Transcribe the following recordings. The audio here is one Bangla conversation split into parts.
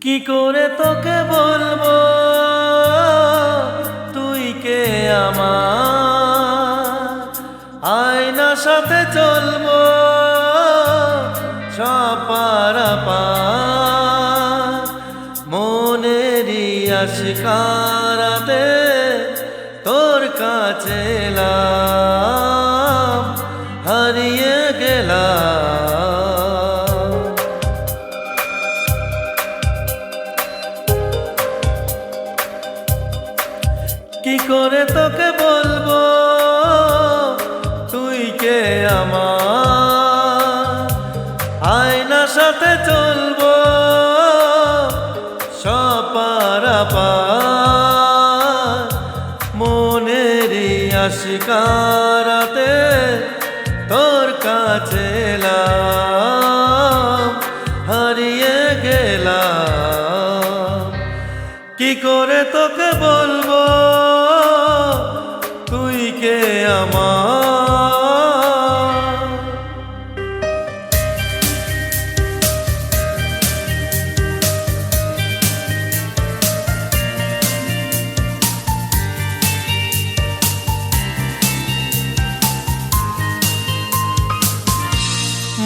কি করে তোকে বলবো তুই কে আমার, আয়না সাথে চলবো সপারাপার, মনেরই আশিকারাতে তোর কাছে এলাম, হারিয়ে গেলাম। কি করে তোকে বলবো তুই কে আমার, আয়না সাথে চলবো সপারাপার, মনেরই আশিকারাতে তোর কাছে এলাম, হারিয়ে গেলাম। কি করে তোকে বলবো তুই কে আমার।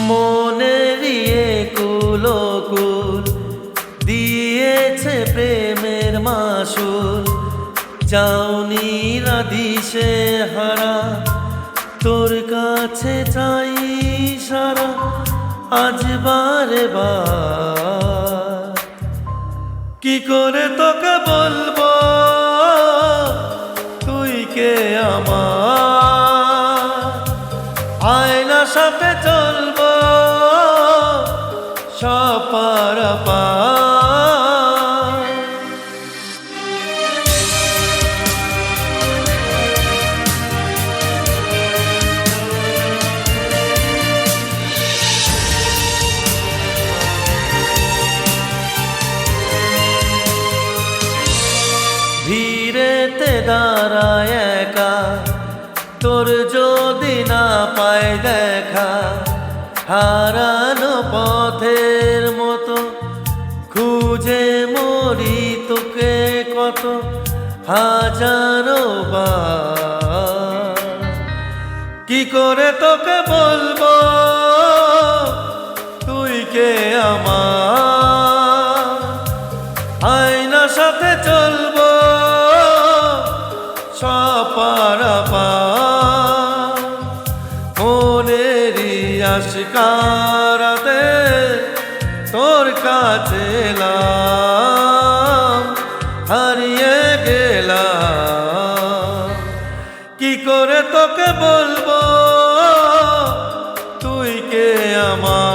মনেরই কুলকুল দিয়েছে প্রেমের মাসুল, চাউনি রাধিসে হারা তোর কাছে চাই সারা, আজ বারে বার। কি করে তোকে বলবো তুই কে আমার, আয়না সাথে চলবো সপারাপার। ভিড়েতে দাঁড়ায় একা তোর যদি না পায় দেখা, হারানো পথের মতো খুঁজে মরি তোকে কত হাজারো বার। কি করে তোকে বলবো তুই কে আমার, আয়না সাথে চলবো সপারাপার, মনেরই আশিকারাতে তোর কাছে এলাম, হারিয়ে গেলাম। কি করে তোকে বলবো তুই কে আমার।